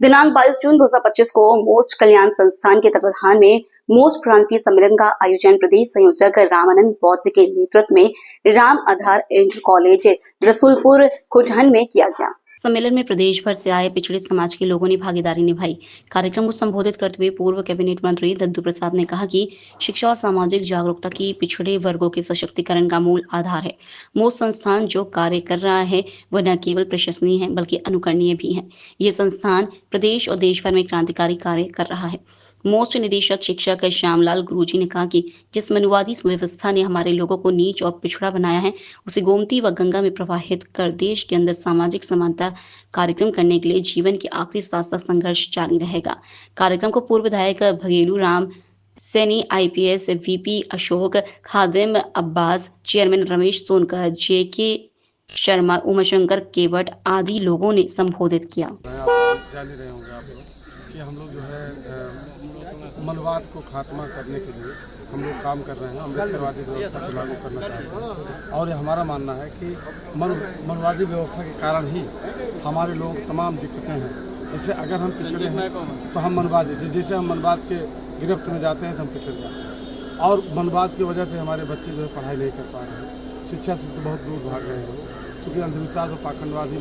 दिनांक 22 जून 2025 को मोस्ट कल्याण संस्थान के तत्वाधान में मोस्ट क्रांति सम्मेलन का आयोजन प्रदेश संयोजक रामानंद बौद्ध के नेतृत्व में राम आधार इंटर कॉलेज रसूलपुर खुटहन में किया गया। सम्मेलन में प्रदेश भर से आए पिछड़े समाज के लोगों ने भागीदारी निभाई। कार्यक्रम को संबोधित करते हुए पूर्व कैबिनेट मंत्री दद्दू प्रसाद ने कहा कि शिक्षा और सामाजिक जागरूकता की पिछड़े वर्गों के सशक्तिकरण का मूल आधार है। मोस्ट संस्थान जो कार्य कर रहा है वह न केवल प्रशंसनीय है बल्कि अनुकरणीय भी है। ये संस्थान प्रदेश और देश भर में क्रांतिकारी कार्य कर रहा है। मोस्ट निदेशक शिक्षक श्यामलाल गुरुजी ने कहा कि जिस मनुवादी व्यवस्था ने हमारे लोगों को नीच और पिछड़ा बनाया है, उसे गोमती व गंगा में प्रवाहित कर देश के अंदर सामाजिक समानता कार्यक्रम करने के लिए जीवन के आखिरी सांस तक संघर्ष जारी रहेगा। कार्यक्रम को पूर्व विधायक भगेलू राम सैनी, IPS VP अशोक, खादिम अब्बास, चेयरमैन रमेश सोनकर, JK शर्मा, उमाशंकर केवट आदि लोगों ने संबोधित किया। कि हम लोग जो है मनवाद को खात्मा करने के लिए हम लोग काम कर रहे हैं, अम्बेडकरवादी व्यवस्था को लागू करना चाहते हैं। और ये हमारा मानना है कि मनवादी व्यवस्था के कारण ही हमारे लोग तमाम दिक्कतें हैं। जैसे अगर हम पिछड़े हैं तो हम मनवादी, जैसे हम मनवाद के गिरफ्त में जाते हैं तो हम पिछड़ जाते हैं। और मनवाद की वजह से हमारे बच्चे जो है पढ़ाई नहीं कर पा रहे हैं, शिक्षा से तो बहुत दूर भाग रहे हैं, क्योंकि अंधविश्वास और पाखंडवादी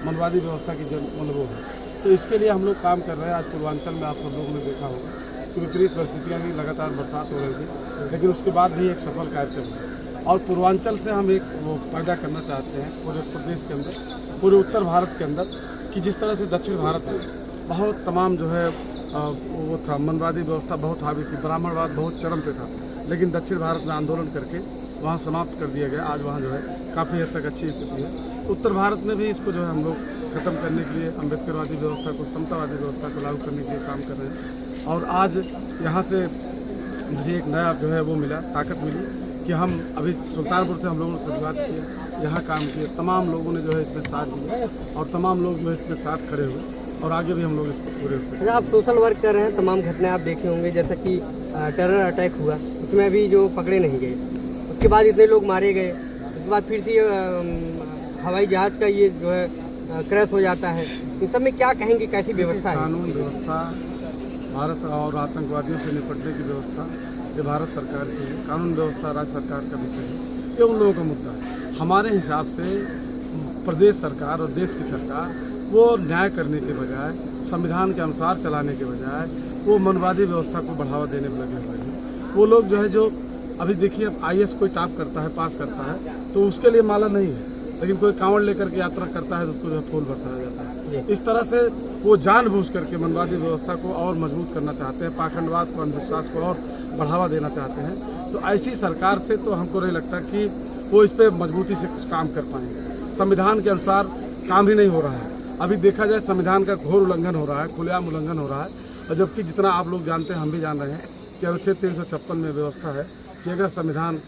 मनवादी व्यवस्था की वो है। तो इसके लिए हम लोग काम कर रहे हैं। आज पूर्वांचल में आप सब लोगों ने देखा होगा कि विपरीत परिस्थितियाँ भी, लगातार बरसात हो रही थी, लेकिन उसके बाद भी एक सफल कार्यक्रम है। और पूर्वांचल से हम एक वो पैदा करना चाहते हैं पूरे प्रदेश के अंदर, पूरे उत्तर भारत के अंदर, कि जिस तरह से दक्षिण भारत में बहुत तमाम जो है वो था, मनवादी व्यवस्था बहुत हावी थी, ब्राह्मणवाद बहुत चरम पे था, लेकिन दक्षिण भारत में आंदोलन करके वहाँ समाप्त कर दिया गया। आज वहाँ जो है काफ़ी हद तक अच्छी स्थिति है। उत्तर भारत में भी इसको जो है हम लोग खत्म करने के लिए अम्बेडकरवादी व्यवस्था को, समतावादी व्यवस्था को लागू करने के लिए काम कर रहे हैं। और आज यहाँ से मुझे एक नया जो है वो मिला, ताकत मिली कि हम अभी सुल्तानपुर से हम लोगों ने शुरुआत किया, यहाँ काम किए, तमाम लोगों ने जो है इसमें साथ दिया और तमाम लोग जो है इसमें साथ खड़े हुए और आगे भी हम लोग इसको पूरे हुए। आप सोशल वर्क कर रहे हैं, तमाम घटनाएं आप देखे होंगे, जैसा कि टेरर अटैक हुआ, उसमें अभी जो पकड़े नहीं गए, उसके बाद इतने लोग मारे गए, उसके बाद फिर से हवाई जहाज़ का ये जो है क्रैश हो जाता है। इन सब में क्या कहेंगे, कैसी व्यवस्था है? कानून व्यवस्था, भारत और आतंकवादियों से निपटने की व्यवस्था ये भारत सरकार की है। कानून व्यवस्था राज्य सरकार का विषय है, ये उन लोगों का मुद्दा है। हमारे हिसाब से प्रदेश सरकार और देश की सरकार वो न्याय करने के बजाय, संविधान के अनुसार चलाने के बजाय वो मनवादी व्यवस्था को बढ़ावा देने में लगे हुए हैं। वो लोग जो है, जो अभी देखिए IAS कोई टॉप करता है, पास करता है, तो उसके लिए माला नहीं है, लेकिन कोई कांवड़ लेकर के यात्रा करता है तो उसको जो है फूल बरसाया जाता है। इस तरह से वो जानबूझ करके मनवादी व्यवस्था को और मजबूत करना चाहते हैं, पाखंडवाद को, अंधविश्वास को और बढ़ावा देना चाहते हैं। तो ऐसी सरकार से तो हमको नहीं लगता कि वो इस पर मजबूती से कुछ काम कर पाएंगे। संविधान के अनुसार काम ही नहीं हो रहा है। अभी देखा जाए संविधान का घोर उल्लंघन हो रहा है, खुलेआम उल्लंघन हो रहा है। और जबकि जितना आप लोग जानते हैं, हम भी जान रहे हैं कि अनुच्छेद 356 में व्यवस्था है कि अगर संविधान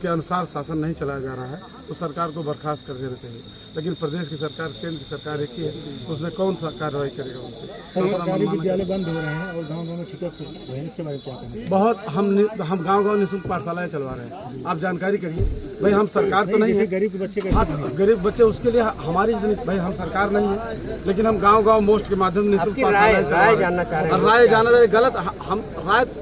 के अनुसार शासन नहीं चलाया जा रहा है तो सरकार को बर्खास्त कर देना चाहिए। लेकिन प्रदेश की सरकार, केंद्र की सरकार एक ही है, तो उसमें कौन सा कार्रवाई करेगा उनसे? सरकारी विद्यालय बंद हो रहे हैं और गांव-गांव में शिक्षक हैं, इसके बारे में क्या कहेंगे? बहुत हम गांव-गांव निःशुल्क पाठशालाएं चलवा रहे हैं। आप जानकारी करिए भाई, हम सरकार तो नहीं है, गरीब बच्चे का, हाँ, गरीब बच्चे उसके लिए हमारी भाई, हम सरकार नहीं है, लेकिन हम गांव-गांव मोस्ट के माध्यम से निःशुल्क पाठशालाएं चलवा रहे हैं। राय जानना चाहिए, गलत हम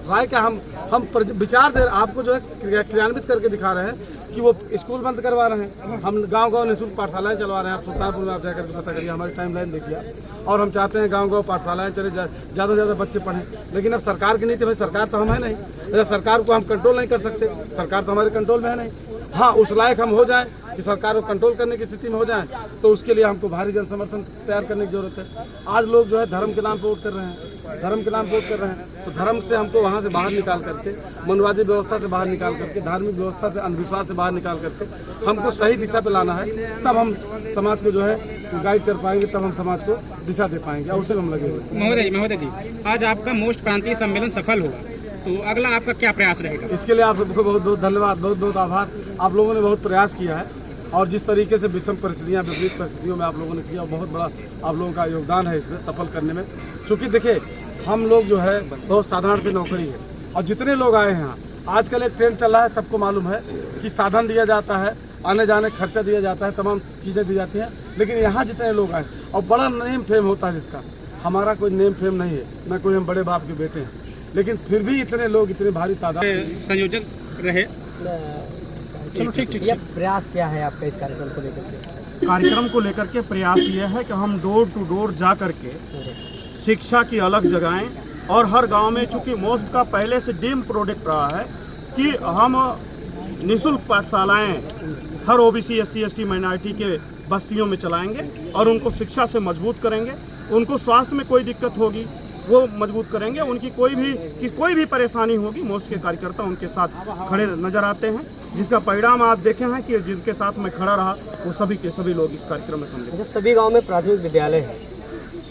राय क्या, हम विचार दे, आपको जो है क्रियान्वित करके दिखा रहे हैं कि वो स्कूल बंद करवा रहे हैं। हम गांव-गांव निःशुल्क पाठशालाएं चलवा रहे हैं। आप सुल्तानपुर में आप जाकर के पता करिए, हमारी टाइमलाइन देखिए। और हम चाहते हैं गांव-गांव पाठशालाएं चले, ज़्यादा से ज़्यादा बच्चे पढ़ें। लेकिन अब सरकार की नीति, भाई सरकार तो हम है नहीं, अगर सरकार को हम कंट्रोल नहीं कर सकते, सरकार तो हमारे कंट्रोल में है नहीं। हाँ, उस लायक हम हो जाएं कि सरकार को कंट्रोल करने की स्थिति में हो जाएं, तो उसके लिए हमको भारी जन समर्थन तैयार करने की जरूरत है। आज लोग जो है धर्म के नाम पर वोट कर रहे हैं, धर्म के नाम पर वोट कर रहे हैं, तो धर्म से हमको वहाँ से बाहर निकाल करके, मनवादी व्यवस्था से बाहर निकाल करके, धार्मिक व्यवस्था से, अंधविश्वास से बाहर निकाल करके हमको सही दिशा पे लाना है। तब हम समाज को जो है गाइड कर पाएंगे, तब हम समाज को दिशा दे पाएंगे, और उसे हम लगे हुए। महोदय जी, आज आपका मोस्ट क्रांति सम्मेलन सफल होगा, तो अगला आपका क्या प्रयास रहेगा? इसके लिए आप सबको बहुत बहुत धन्यवाद, बहुत बहुत आभार। आप लोगों ने बहुत प्रयास किया है और जिस तरीके से विषम परिस्थितियाँ, विपरीत परिस्थितियों में आप लोगों ने किया, बहुत बड़ा आप लोगों का योगदान है इसमें सफल करने में। क्योंकि देखिए, हम लोग जो है बहुत साधारण सी नौकरी है, और जितने लोग आए हैं यहाँ, आजकल एक ट्रेंड चल रहा है, सबको मालूम है कि साधन दिया जाता है, आने जाने खर्चा दिया जाता है, तमाम चीज़ें दी जाती हैं, लेकिन यहाँ जितने लोग आए और बड़ा नेम फेम होता है जिसका, हमारा कोई नेम फेम नहीं है, मैं कोई हम बड़े बाप के बेटे हैं, लेकिन फिर भी इतने लोग, इतनी भारी तादाद। संयोजक रहे। चलो ठीक ठीक। ये प्रयास क्या है आपका इस कार्यक्रम को लेकर के? कार्यक्रम को लेकर के प्रयास ये है कि हम डोर टू डोर जा कर के शिक्षा की अलग जगाएं और हर गांव में, चूंकि मोस्ट का पहले से डीम प्रोडक्ट रहा है कि हम निःशुल्क पाठशालाएं हर ओबीसी एससी एसटी माइनॉरिटी के बस्तियों में चलाएंगे और उनको शिक्षा से मजबूत करेंगे। उनको स्वास्थ्य में कोई दिक्कत होगी वो मजबूत करेंगे, उनकी कोई भी परेशानी होगी, मोस्ट के कार्यकर्ता उनके साथ खड़े नजर आते हैं, जिसका परिणाम आप देखे हैं कि जिनके साथ मैं खड़ा रहा वो सभी के सभी लोग इस कार्यक्रम में सम्मिलित। अच्छा, सभी गांव में प्राथमिक विद्यालय है,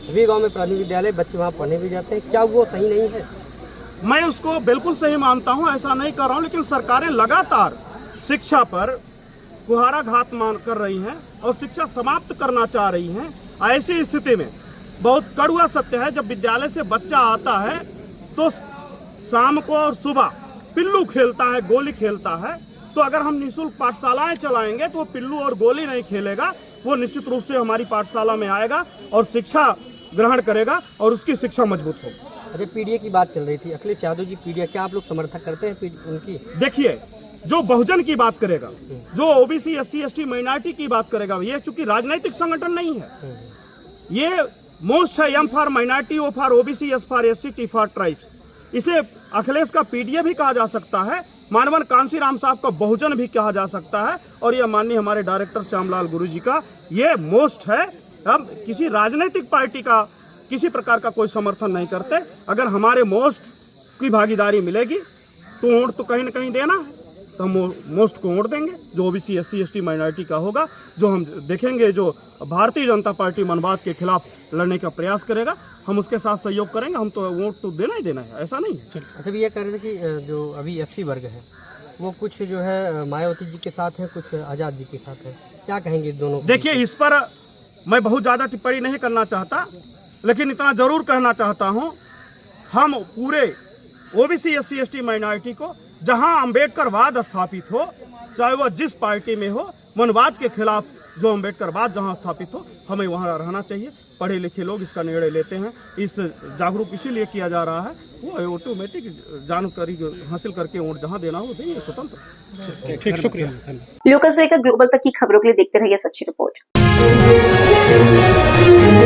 सभी गांव में प्राथमिक विद्यालय, बच्चे वहाँ पढ़ने भी जाते हैं, क्या वो सही नहीं है? मैं उसको बिल्कुल सही मानता हूं, ऐसा नहीं कर रहा हूं, लेकिन सरकारें लगातार शिक्षा पर कुहाराघात मान कर रही हैं और शिक्षा समाप्त करना चाह रही हैं। ऐसी स्थिति में बहुत कड़वा सत्य है, जब विद्यालय से बच्चा आता है तो शाम को और सुबह पिल्लू खेलता है, गोली खेलता है। तो अगर हम निःशुल्क पाठशालाएं चलाएंगे तो वो पिल्लू और गोली नहीं खेलेगा, वो निश्चित रूप से हमारी पाठशाला में आएगा और शिक्षा ग्रहण करेगा और उसकी शिक्षा मजबूत होगी। अरे पीडीए की बात चल रही थी, अखिलेश यादव जी पीडीए, क्या आप लोग समर्थन करते हैं उनकी? देखिए, जो बहुजन की बात करेगा, जो ओबीसी एससी एसटी माइनॉरिटी की बात करेगा, ये चूंकि राजनीतिक संगठन नहीं है, ये मोस्ट है, M for minority, O for OBC, S for SC, T for tribes. इसे अखिलेश का पीडीए भी कहा जा सकता है, मानवन कांसीराम साहब का बहुजन भी कहा जा सकता है, और यह माननीय हमारे डायरेक्टर श्यामलाल गुरु जी का ये मोस्ट है। हम किसी राजनीतिक पार्टी का किसी प्रकार का कोई समर्थन नहीं करते। अगर हमारे मोस्ट की भागीदारी मिलेगी तो वोट तो कहीं ना कहीं देना है, तो हम मोस्ट को वोट देंगे, जो ओबीसी एससी एसटी माइनॉरिटी का होगा, जो हम देखेंगे जो भारतीय जनता पार्टी मनवाद के खिलाफ लड़ने का प्रयास करेगा, हम उसके साथ सहयोग करेंगे। हम तो वोट तो देना ही देना है, ऐसा नहीं है। अच्छा, ये कह रहे थे कि जो अभी एफसी वर्ग है वो कुछ जो है मायावती जी के साथ है, कुछ आज़ाद जी के साथ है, क्या कहेंगे दोनों? देखिए, इस पर मैं बहुत ज़्यादा टिप्पणी नहीं करना चाहता, लेकिन इतना जरूर कहना चाहता हूँ, हम पूरे ओबीसी एससी एसटी माइनॉरिटी को, जहां अंबेडकरवाद स्थापित हो, चाहे वह जिस पार्टी में हो, मनवाद के खिलाफ जो अंबेडकरवाद जहां स्थापित हो, हमें वहां रहना चाहिए। पढ़े लिखे लोग इसका निर्णय लेते हैं, इस जागरूक इसीलिए किया जा रहा है, वो ऑटोमेटिक जानकारी हासिल करके वोट जहां देना हो देंगे, स्वतंत्र। ठीक, शुक्रिया। लोकल से लेकर ग्लोबल तक की खबरों के लिए देखते रहिए सच्ची रिपोर्ट।